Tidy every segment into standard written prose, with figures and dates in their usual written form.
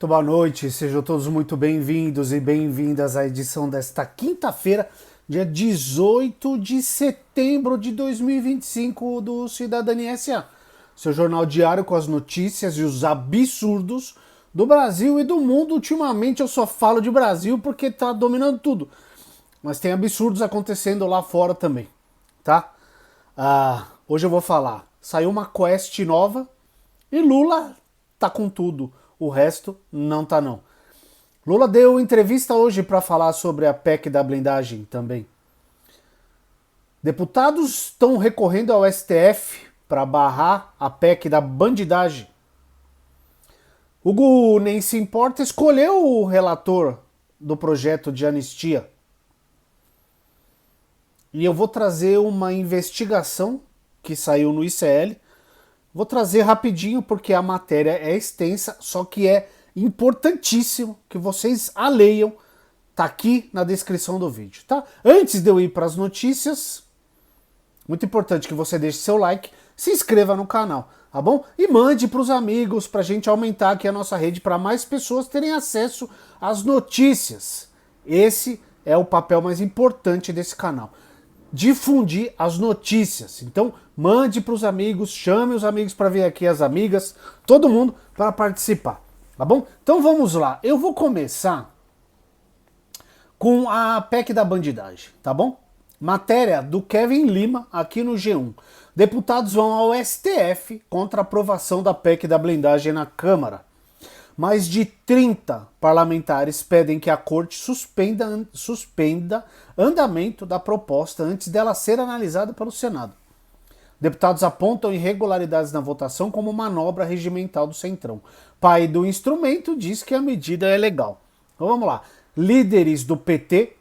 Muito boa noite, sejam todos muito bem-vindos e bem-vindas à edição desta quinta-feira, dia 18 de setembro de 2025 do Cidadania S.A., seu jornal diário com as notícias e os absurdos do Brasil e do mundo. Ultimamente eu só falo de Brasil porque tá dominando tudo, mas tem absurdos acontecendo lá fora também, tá? Hoje eu vou falar, saiu uma quest nova e Lula tá com tudo. O resto não tá não. Lula deu entrevista hoje para falar sobre a PEC da blindagem também. Deputados estão recorrendo ao STF para barrar a PEC da bandidagem. Hugo nem se importa, escolheu o relator do projeto de anistia. E eu vou trazer uma investigação que saiu no ICL. Vou trazer rapidinho porque a matéria é extensa, só que é importantíssimo que vocês a leiam. Tá aqui na descrição do vídeo, tá? Antes de eu ir para as notícias, muito importante que você deixe seu like, se inscreva no canal, tá bom? E mande para os amigos, para a gente aumentar aqui a nossa rede, para mais pessoas terem acesso às notícias. Esse é o papel mais importante desse canal. Difundir as notícias. Então, mande para os amigos, chame os amigos para vir aqui, as amigas, todo mundo para participar, tá bom? Então vamos lá. Eu vou começar com a PEC da bandidagem, tá bom? Matéria do Kevin Lima aqui no G1. Deputados vão ao STF contra a aprovação da PEC da blindagem na Câmara. Mais de 30 parlamentares pedem que a corte suspenda andamento da proposta antes dela ser analisada pelo Senado. Deputados apontam irregularidades na votação como manobra regimental do Centrão. Pai do instrumento diz que a medida é legal. Então vamos lá. Líderes do PT,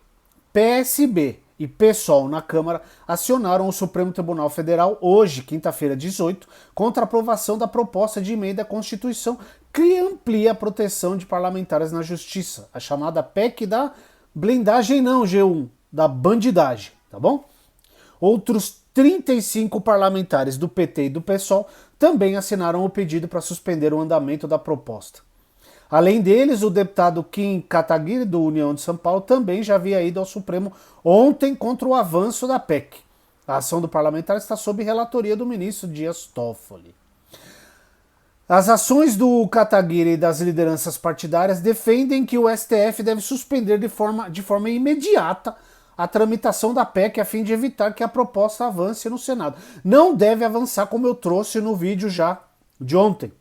PSB e PSOL na Câmara acionaram o Supremo Tribunal Federal hoje, quinta-feira 18, contra a aprovação da proposta de emenda à Constituição que amplia a proteção de parlamentares na Justiça, a chamada PEC da blindagem não, G1, da bandidagem, tá bom? Outros 35 parlamentares do PT e do PSOL também assinaram o pedido para suspender o andamento da proposta. Além deles, o deputado Kim Kataguiri, do União de São Paulo, também já havia ido ao Supremo ontem contra o avanço da PEC. A ação do parlamentar está sob relatoria do ministro Dias Toffoli. As ações do Kataguiri e das lideranças partidárias defendem que o STF deve suspender de forma imediata a tramitação da PEC a fim de evitar que a proposta avance no Senado. Não deve avançar, como eu trouxe no vídeo já de ontem.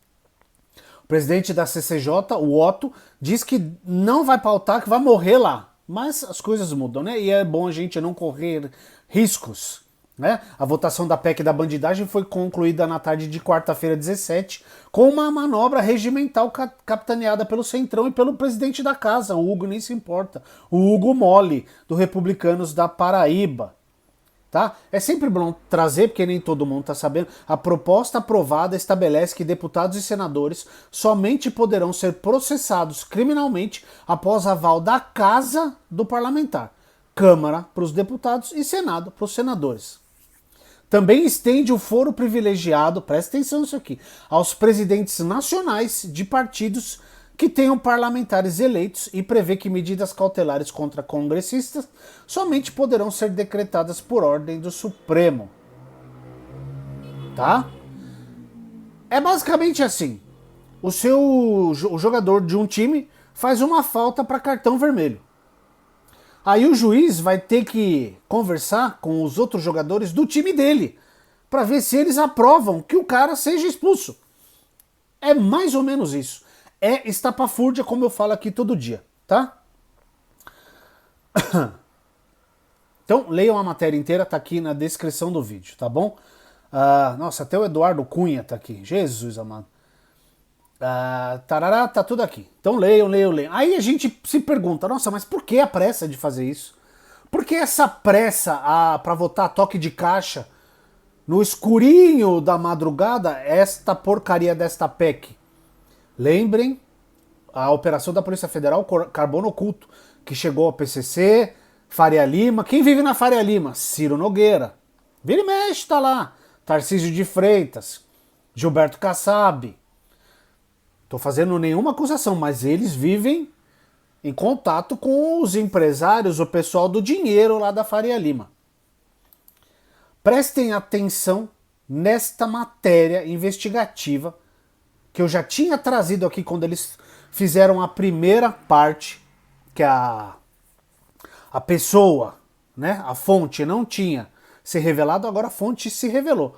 O presidente da CCJ, o Otto, diz que não vai pautar, que vai morrer lá. Mas as coisas mudam, né? E é bom a gente não correr riscos, né? A votação da PEC da bandidagem foi concluída na tarde de quarta-feira 17, com uma manobra regimental capitaneada pelo Centrão e pelo presidente da casa, o Hugo nem se importa, o Hugo Mole, do Republicanos da Paraíba. Tá? É sempre bom trazer, porque nem todo mundo está sabendo. A proposta aprovada estabelece que deputados e senadores somente poderão ser processados criminalmente após aval da Casa do Parlamentar, Câmara para os deputados e Senado para os senadores. Também estende o foro privilegiado, presta atenção nisso aqui, aos presidentes nacionais de partidos que tenham parlamentares eleitos e prevê que medidas cautelares contra congressistas somente poderão ser decretadas por ordem do Supremo. Tá? É basicamente assim. O jogador de um time faz uma falta para cartão vermelho. Aí o juiz vai ter que conversar com os outros jogadores do time dele para ver se eles aprovam que o cara seja expulso. É mais ou menos isso. É estapafúrdia, como eu falo aqui todo dia, tá? Então, leiam a matéria inteira, tá aqui na descrição do vídeo, tá bom? Nossa, até o Eduardo Cunha tá aqui. Jesus amado. Tarará, tá tudo aqui. Então leiam. Aí a gente se pergunta, nossa, mas por que a pressa de fazer isso? Por que essa pressa para votar toque de caixa no escurinho da madrugada, esta porcaria desta PEC? Lembrem a operação da Polícia Federal Carbono Oculto, que chegou ao PCC, Faria Lima. Quem vive na Faria Lima? Ciro Nogueira. Vira e mexe, tá lá. Tarcísio de Freitas, Gilberto Kassab. Estou fazendo nenhuma acusação, mas eles vivem em contato com os empresários, o pessoal do dinheiro lá da Faria Lima. Prestem atenção nesta matéria investigativa que eu já tinha trazido aqui quando eles fizeram a primeira parte, que a pessoa, né, a fonte não tinha se revelado, agora a fonte se revelou.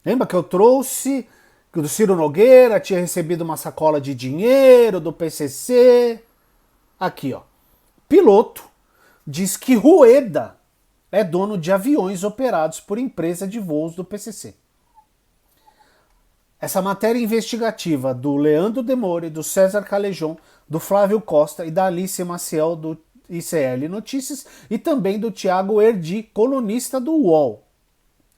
Lembra que eu trouxe que o do Ciro Nogueira tinha recebido uma sacola de dinheiro do PCC? Aqui, ó. Piloto diz que Rueda é dono de aviões operados por empresa de voos do PCC. Essa matéria investigativa do Leandro Demore, do César Calejon, do Flávio Costa e da Alice Maciel do ICL Notícias e também do Thiago Erdi, colunista do UOL.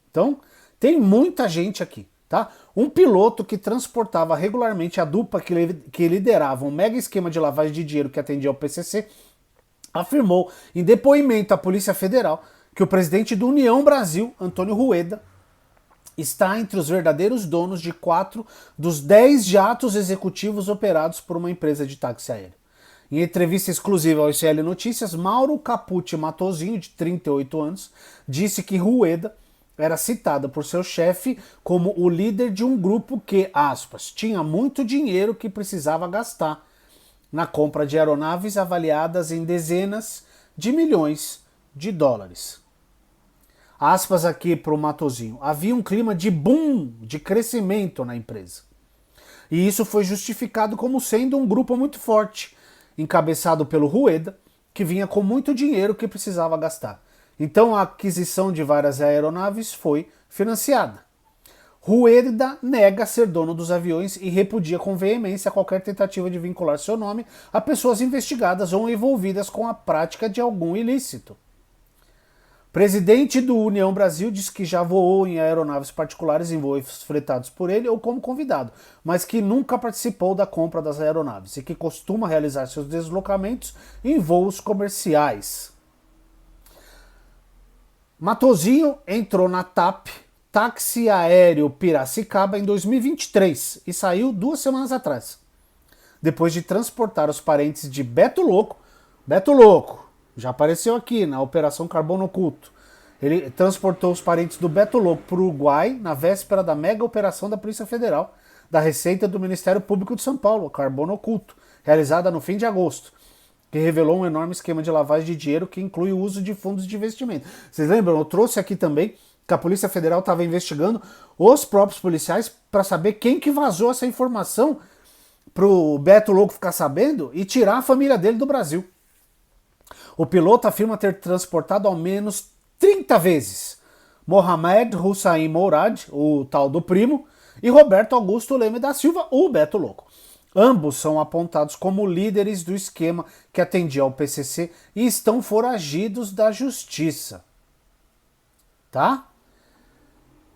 Então, tem muita gente aqui, tá? Um piloto que transportava regularmente a dupla que liderava um mega esquema de lavagem de dinheiro que atendia ao PCC, afirmou em depoimento à Polícia Federal que o presidente do União Brasil, Antônio Rueda, está entre os verdadeiros donos de 4 dos 10 jatos executivos operados por uma empresa de táxi aéreo. Em entrevista exclusiva ao ICL Notícias, Mauro Capucci Matosinho, de 38 anos, disse que Rueda era citado por seu chefe como o líder de um grupo que, aspas, tinha muito dinheiro que precisava gastar na compra de aeronaves avaliadas em dezenas de milhões de dólares. Aspas aqui para o Matosinho. Havia um clima de boom, de crescimento na empresa. E isso foi justificado como sendo um grupo muito forte, encabeçado pelo Rueda, que vinha com muito dinheiro que precisava gastar. Então a aquisição de várias aeronaves foi financiada. Rueda nega ser dono dos aviões e repudia com veemência qualquer tentativa de vincular seu nome a pessoas investigadas ou envolvidas com a prática de algum ilícito. Presidente do União Brasil diz que já voou em aeronaves particulares em voos fretados por ele ou como convidado, mas que nunca participou da compra das aeronaves e que costuma realizar seus deslocamentos em voos comerciais. Matosinho entrou na TAP, Táxi Aéreo Piracicaba, em 2023 e saiu 2 semanas atrás, depois de transportar os parentes de Beto Louco, já apareceu aqui na Operação Carbono Oculto. Ele transportou os parentes do Beto Louco para o Uruguai na véspera da mega operação da Polícia Federal, da Receita do Ministério Público de São Paulo, Carbono Oculto, realizada no fim de agosto, que revelou um enorme esquema de lavagem de dinheiro que inclui o uso de fundos de investimento. Vocês lembram? Eu trouxe aqui também que a Polícia Federal estava investigando os próprios policiais para saber quem que vazou essa informação para o Beto Louco ficar sabendo e tirar a família dele do Brasil. O piloto afirma ter transportado ao menos 30 vezes Mohamed Hussein Mourad, o tal do primo, e Roberto Augusto Leme da Silva, o Beto Louco. Ambos são apontados como líderes do esquema que atendia ao PCC e estão foragidos da justiça. Tá?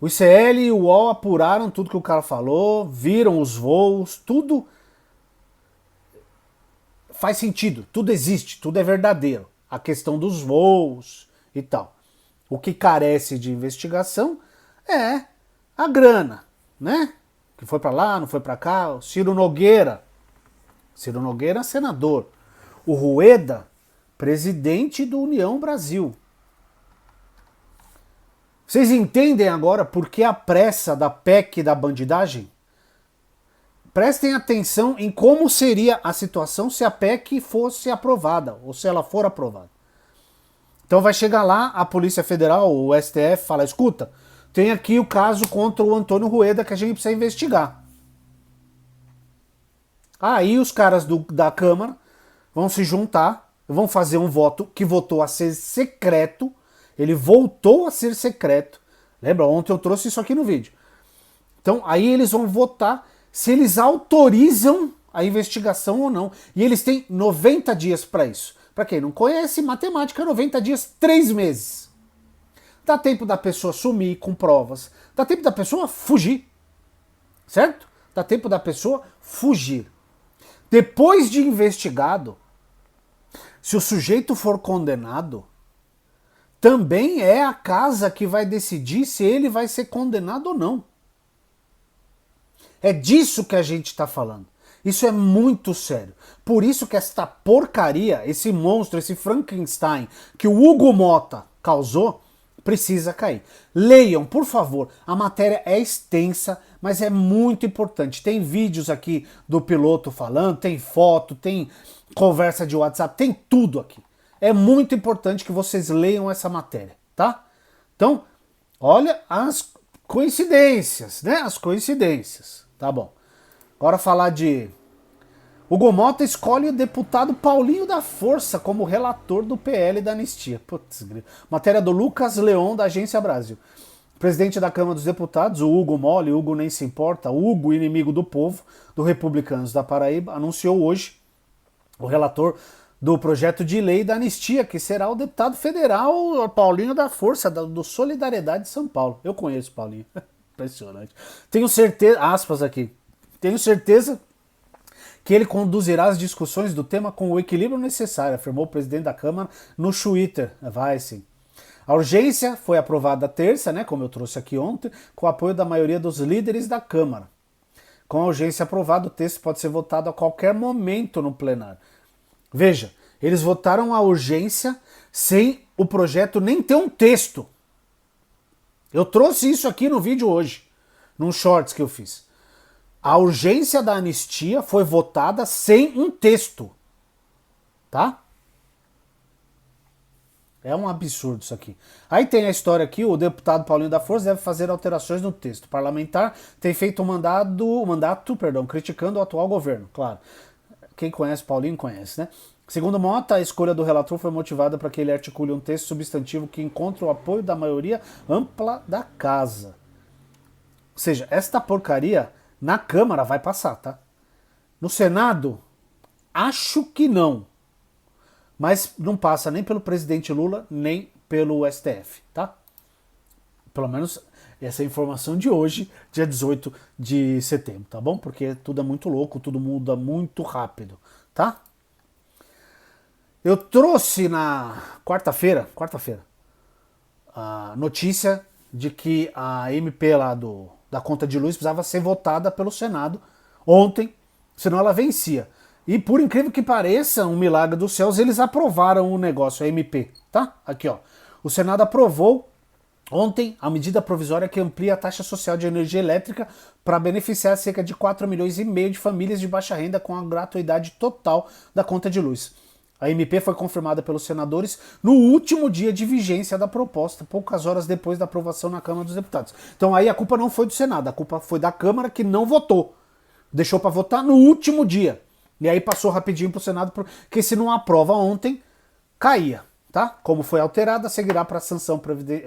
O ICL e o UOL apuraram tudo que o cara falou, viram os voos, tudo faz sentido, tudo existe, tudo é verdadeiro. A questão dos voos e tal. O que carece de investigação é a grana, né? Que foi para lá, não foi para cá. O Ciro Nogueira, senador. O Rueda, presidente do União Brasil. Vocês entendem agora por que a pressa da PEC da bandidagem? Prestem atenção em como seria a situação se a PEC fosse aprovada, ou se ela for aprovada. Então vai chegar lá a Polícia Federal, o STF, fala, escuta, tem aqui o caso contra o Antônio Rueda que a gente precisa investigar. Aí os caras da Câmara vão se juntar, vão fazer um voto que votou a ser secreto, ele voltou a ser secreto. Lembra? Ontem eu trouxe isso aqui no vídeo. Então aí eles vão votar se eles autorizam a investigação ou não. E eles têm 90 dias para isso. Para quem não conhece, matemática, 90 dias, 3 meses. Dá tempo da pessoa sumir com provas. Dá tempo da pessoa fugir. Certo? Dá tempo da pessoa fugir. Depois de investigado, se o sujeito for condenado, também é a casa que vai decidir se ele vai ser condenado ou não. É disso que a gente está falando. Isso é muito sério. Por isso que esta porcaria, esse monstro, esse Frankenstein que o Hugo Mota causou, precisa cair. Leiam, por favor. A matéria é extensa, mas é muito importante. Tem vídeos aqui do piloto falando, tem foto, tem conversa de WhatsApp, tem tudo aqui. É muito importante que vocês leiam essa matéria, tá? Então, olha as coincidências, né? As coincidências. Tá bom. Agora falar de... Hugo Mota escolhe o deputado Paulinho da Força como relator do PL da anistia. Putz, matéria do Lucas Leon, da Agência Brasil. Presidente da Câmara dos Deputados, o Hugo Mole, Hugo nem se importa, Hugo, inimigo do povo, do Republicanos da Paraíba, anunciou hoje o relator do projeto de lei da anistia, que será o deputado federal Paulinho da Força, do Solidariedade de São Paulo. Eu conheço o Paulinho. Impressionante. Tenho certeza, aspas aqui, tenho certeza que ele conduzirá as discussões do tema com o equilíbrio necessário, afirmou o presidente da Câmara no Twitter. Vai sim. A urgência foi aprovada terça, né, como eu trouxe aqui ontem, com o apoio da maioria dos líderes da Câmara. Com a urgência aprovada, o texto pode ser votado a qualquer momento no plenário. Veja, eles votaram a urgência sem o projeto nem ter um texto. Eu trouxe isso aqui no vídeo hoje, num shorts que eu fiz. A urgência da anistia foi votada sem um texto. Tá? É um absurdo isso aqui. Aí tem a história aqui, o deputado Paulinho da Força deve fazer alterações no texto. O parlamentar tem feito um mandato, criticando o atual governo, claro. Quem conhece Paulinho conhece, né? Segundo Mota, a escolha do relator foi motivada para que ele articule um texto substantivo que encontre o apoio da maioria ampla da casa. Ou seja, esta porcaria na Câmara vai passar, tá? No Senado, acho que não. Mas não passa nem pelo presidente Lula, nem pelo STF, tá? Pelo menos essa é a informação de hoje, dia 18 de setembro, tá bom? Porque tudo é muito louco, tudo muda muito rápido, tá? Eu trouxe na quarta-feira, a notícia de que a MP lá da conta de luz precisava ser votada pelo Senado ontem, senão ela vencia. E por incrível que pareça, um milagre dos céus, eles aprovaram o negócio, a MP, tá? Aqui, ó. O Senado aprovou ontem a medida provisória que amplia a taxa social de energia elétrica para beneficiar cerca de 4,5 milhões de famílias de baixa renda com a gratuidade total da conta de luz. A MP foi confirmada pelos senadores no último dia de vigência da proposta, poucas horas depois da aprovação na Câmara dos Deputados. Então aí a culpa não foi do Senado, a culpa foi da Câmara que não votou. Deixou para votar no último dia. E aí passou rapidinho para o Senado, porque se não aprova ontem, caía. Tá? Como foi alterada, seguirá para a sanção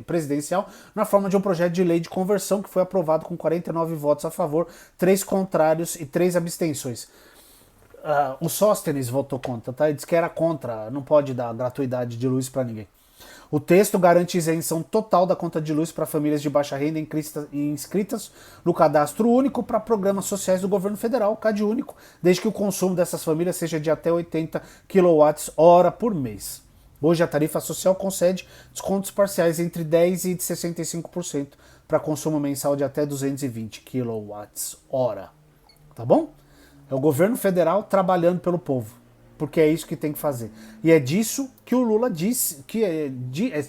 presidencial na forma de um projeto de lei de conversão que foi aprovado com 49 votos a favor, 3 contrários e 3 abstenções. O Sóstenes votou contra, tá? Ele disse que era contra, não pode dar gratuidade de luz para ninguém. O texto garante isenção total da conta de luz para famílias de baixa renda inscritas no cadastro único para programas sociais do governo federal, CAD único, desde que o consumo dessas famílias seja de até 80 kWh por mês. Hoje a tarifa social concede descontos parciais entre 10% e 65% para consumo mensal de até 220 kWh. Tá bom? É o governo federal trabalhando pelo povo, porque é isso que tem que fazer. E é disso que o Lula disse, é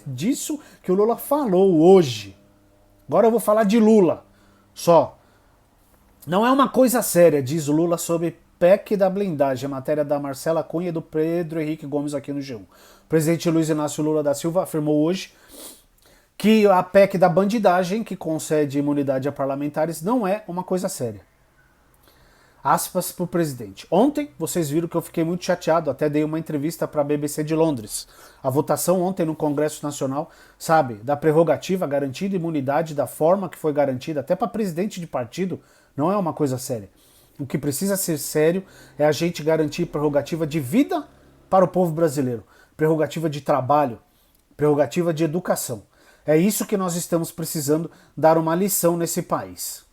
disso que o Lula falou hoje. Agora eu vou falar de Lula, só. Não é uma coisa séria, diz o Lula sobre PEC da blindagem, a matéria da Marcela Cunha e do Pedro Henrique Gomes aqui no G1. O presidente Luiz Inácio Lula da Silva afirmou hoje que a PEC da bandidagem, que concede imunidade a parlamentares, não é uma coisa séria. Aspas para o presidente. Ontem, vocês viram que eu fiquei muito chateado, até dei uma entrevista para a BBC de Londres. A votação ontem no Congresso Nacional, sabe, da prerrogativa garantida imunidade da forma que foi garantida, até para presidente de partido, não é uma coisa séria. O que precisa ser sério é a gente garantir prerrogativa de vida para o povo brasileiro, prerrogativa de trabalho, prerrogativa de educação. É isso que nós estamos precisando dar uma lição nesse país.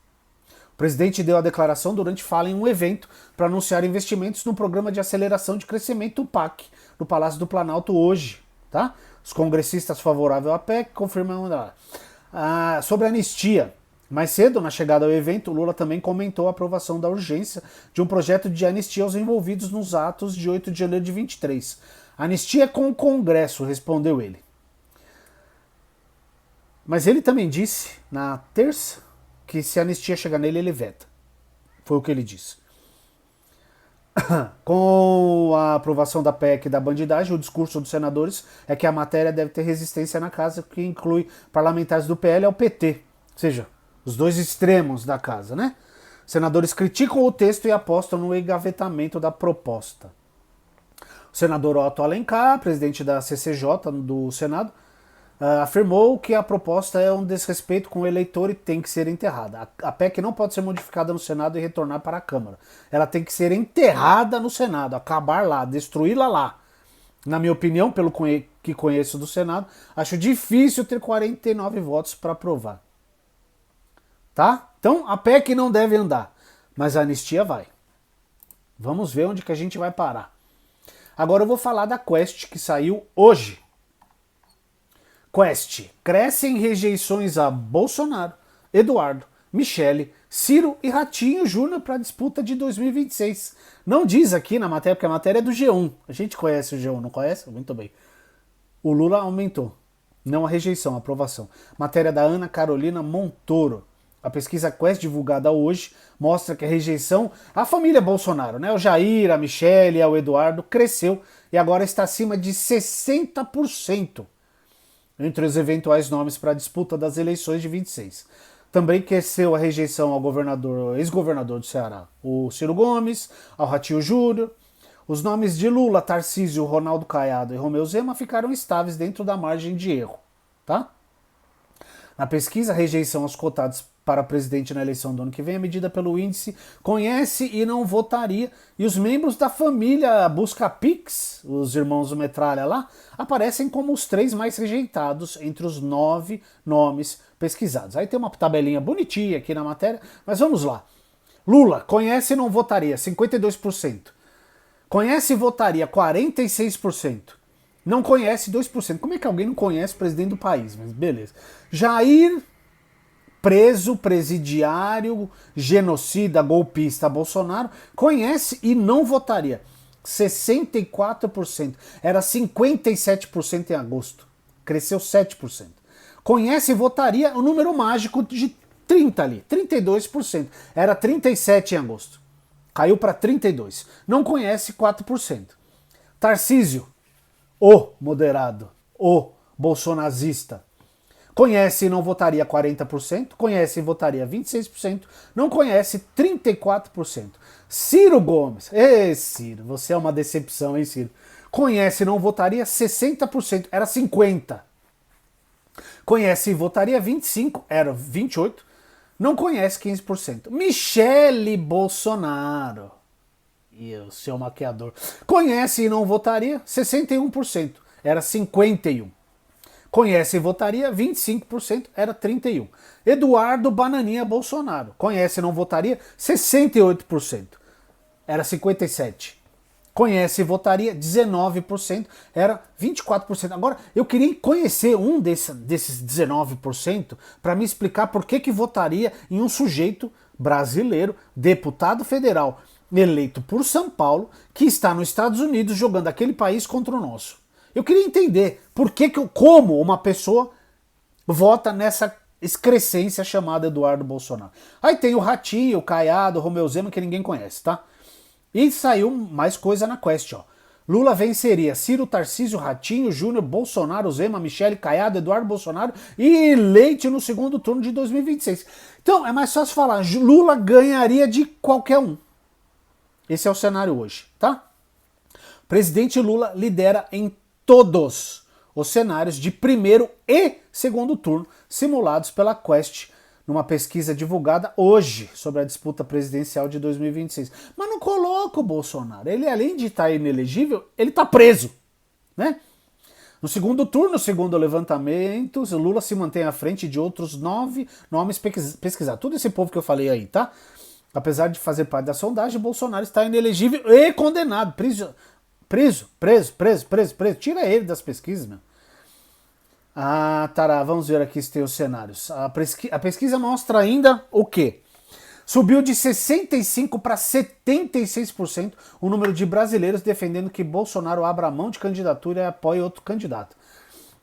O presidente deu a declaração durante fala em um evento para anunciar investimentos no programa de aceleração de crescimento, o PAC, no Palácio do Planalto hoje. Tá? Os congressistas favoráveis à PEC confirmam sobre a anistia. Mais cedo, na chegada ao evento, Lula também comentou a aprovação da urgência de um projeto de anistia aos envolvidos nos atos de 8 de janeiro de 23. Anistia com o Congresso, respondeu ele. Mas ele também disse, na terça, que se a anistia chegar nele, ele veta. Foi o que ele disse. Com a aprovação da PEC da bandidagem, o discurso dos senadores é que a matéria deve ter resistência na casa, que inclui parlamentares do PL ao PT. Ou seja, os dois extremos da casa, né? Senadores criticam o texto e apostam no engavetamento da proposta. O senador Otto Alencar, presidente da CCJ do Senado, afirmou que a proposta é um desrespeito com o eleitor e tem que ser enterrada. A PEC não pode ser modificada no Senado e retornar para a Câmara. Ela tem que ser enterrada no Senado, acabar lá, destruí-la lá. Na minha opinião, pelo que conheço do Senado, acho difícil ter 49 votos para aprovar. Tá? Então a PEC não deve andar, mas a anistia vai. Vamos ver onde que a gente vai parar. Agora eu vou falar da Quest que saiu hoje. Quest. Crescem rejeições a Bolsonaro, Eduardo, Michele, Ciro e Ratinho Júnior para a disputa de 2026. Não diz aqui na matéria, porque a matéria é do G1. A gente conhece o G1, não conhece? Muito bem. O Lula aumentou. Não a rejeição, a aprovação. Matéria da Ana Carolina Montoro. A pesquisa Quest divulgada hoje mostra que a rejeição à família Bolsonaro, né, o Jair, a Michele, o Eduardo, cresceu e agora está acima de 60% entre os eventuais nomes para a disputa das eleições de 26. Também cresceu a rejeição ao ex-governador do Ceará, o Ciro Gomes, ao Ratinho Júnior. Os nomes de Lula, Tarcísio, Ronaldo Caiado e Romeu Zema ficaram estáveis dentro da margem de erro, tá? Na pesquisa, a rejeição aos cotados para presidente na eleição do ano que vem é medida pelo índice Conhece e Não Votaria, e os membros da família Busca Pix, os irmãos do Metralha lá, aparecem como os 3 mais rejeitados entre os 9 nomes pesquisados. Aí tem uma tabelinha bonitinha aqui na matéria, mas vamos lá. Lula, conhece e não votaria, 52%. Conhece e votaria, 46%. Não conhece, 2%. Como é que alguém não conhece o presidente do país? Mas beleza. Jair, preso, presidiário, genocida, golpista Bolsonaro, conhece e não votaria. 64%. Era 57% em agosto. Cresceu 7%. Conhece e votaria o número mágico de 30 ali. 32%. Era 37% em agosto. Caiu para 32%. Não conhece, 4%. Tarcísio, o moderado, o bolsonazista. Conhece e não votaria 40%, conhece e votaria 26%, não conhece 34%. Ciro Gomes, Ciro, você é uma decepção, hein, Ciro? Conhece e não votaria 60%, era 50%. Conhece e votaria 25%, era 28%. Não conhece 15%. Michele Bolsonaro, e o seu maquiador, conhece e não votaria 61%, era 51%. Conhece e votaria 25%, era 31%. Eduardo Bananinha Bolsonaro, conhece e não votaria 68%, era 57%. Conhece e votaria 19%, era 24%. Agora, eu queria conhecer um desses 19% para me explicar por que votaria em um sujeito brasileiro, deputado federal, eleito por São Paulo, que está nos Estados Unidos jogando aquele país contra o nosso. Eu queria entender como uma pessoa vota nessa excrescência chamada Eduardo Bolsonaro. Aí tem o Ratinho, o Caiado, o Romeu Zema, que ninguém conhece, tá? E saiu mais coisa na Quest, ó. Lula venceria Ciro, Tarcísio, Ratinho, Júnior, Bolsonaro, Zema, Michele, Caiado, Eduardo Bolsonaro e Leite no segundo turno de 2026. Então, é mais fácil falar, Lula ganharia de qualquer um. Esse é o cenário hoje, tá? Presidente Lula lidera em todos os cenários de primeiro e segundo turno simulados pela Quest numa pesquisa divulgada hoje sobre a disputa presidencial de 2026. Mas não coloca o Bolsonaro. Ele, além de estar inelegível, ele está preso, né? No segundo turno, segundo levantamentos, Lula se mantém à frente de outros 9 nomes pesquisados. Todo esse povo que eu falei aí, tá? Apesar de fazer parte da sondagem, Bolsonaro está inelegível e condenado. Preso. Tira ele das pesquisas, meu. Ah, tará, vamos ver aqui se tem os cenários. A pesquisa mostra ainda o quê? Subiu de 65% para 76% o número de brasileiros defendendo que Bolsonaro abra mão de candidatura e apoie outro candidato.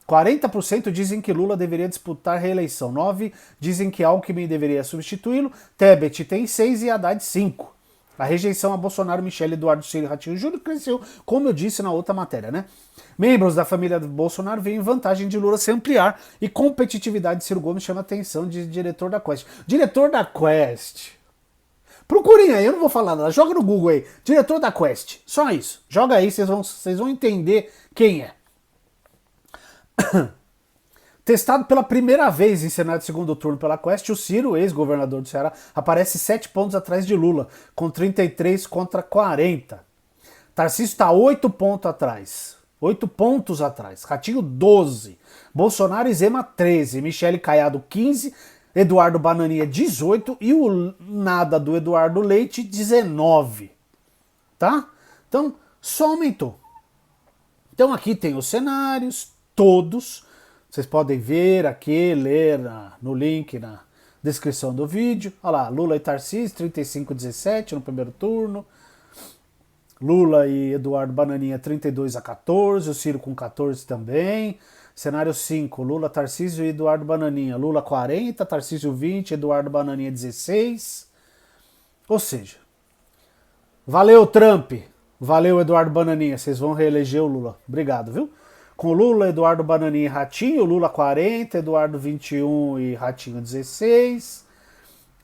40% dizem que Lula deveria disputar reeleição. 9% dizem que Alckmin deveria substituí-lo. Tebet tem 6% e Haddad 5%. A rejeição a Bolsonaro, Michele, Eduardo Ciro e Ratinho Júnior cresceu, como eu disse na outra matéria, né? Membros da família do Bolsonaro veem vantagem de Lula se ampliar e competitividade de Ciro Gomes chama a atenção de diretor da Quest. Diretor da Quest. Procurem aí, eu não vou falar nada. Joga no Google aí. Diretor da Quest. Só isso. Joga aí, vocês vão entender quem é. Testado pela primeira vez em Senado de segundo turno pela Quest, o Ciro, ex-governador do Ceará, aparece 7 pontos atrás de Lula, com 33 contra 40. Tarcísio está 8 pontos atrás. 8 pontos atrás. Ratinho, 12. Bolsonaro e Zema, 13. Michele Caiado, 15. Eduardo Bananinha, 18. E o nada do Eduardo Leite, 19. Tá? Então, só aumentou. Então aqui tem os cenários, todos. Vocês podem ver aqui, ler no link na descrição do vídeo. Olha lá, Lula e Tarcísio, 35-17 no primeiro turno. Lula e Eduardo Bananinha, 32-14. O Ciro com 14 também. Cenário 5, Lula, Tarcísio e Eduardo Bananinha. Lula 40, Tarcísio 20, Eduardo Bananinha 16. Ou seja, valeu Trump, valeu Eduardo Bananinha, vocês vão reeleger o Lula. Obrigado, viu? Com Lula, Eduardo Bananinha e Ratinho, Lula 40, Eduardo 21 e Ratinho 16.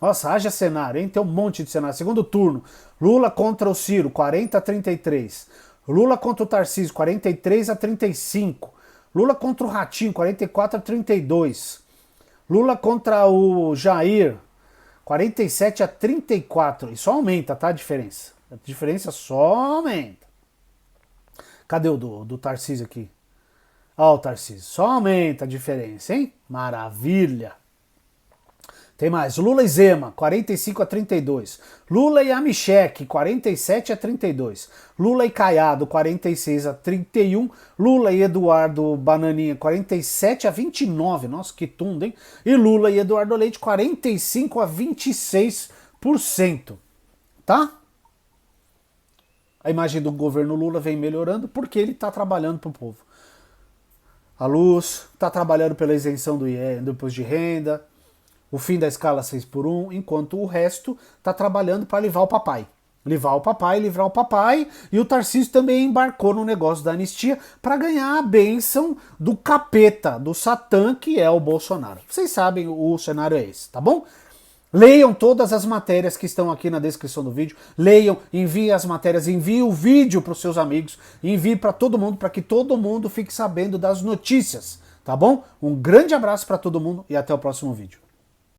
Nossa, haja cenário, hein? Tem um monte de cenário. Segundo turno, Lula contra o Ciro, 40-33. Lula contra o Tarcísio, 43-35. Lula contra o Ratinho, 44-32. Lula contra o Jair, 47-34. E só aumenta, tá, a diferença? A diferença só aumenta. Cadê o do Tarcísio aqui? Ó, o Tarcísio, só aumenta a diferença, hein? Maravilha! Tem mais, Lula e Zema, 45-32. Lula e Amichek, 47-32. Lula e Caiado, 46-31. Lula e Eduardo Bananinha, 47-29. Nossa, que tundo, hein? E Lula e Eduardo Leite, 45-26%. Tá? A imagem do governo Lula vem melhorando porque ele está trabalhando para o povo. A Luz está trabalhando pela isenção do imposto de renda, o fim da escala 6x1, enquanto o resto está trabalhando para livrar o papai. Livrar o papai, e o Tarcísio também embarcou no negócio da anistia para ganhar a bênção do capeta, do Satã, que é o Bolsonaro. Vocês sabem, o cenário é esse, tá bom? Leiam todas as matérias que estão aqui na descrição do vídeo. Leiam, enviem as matérias, enviem o vídeo para os seus amigos, enviem para todo mundo, para que todo mundo fique sabendo das notícias, tá bom? Um grande abraço para todo mundo e até o próximo vídeo.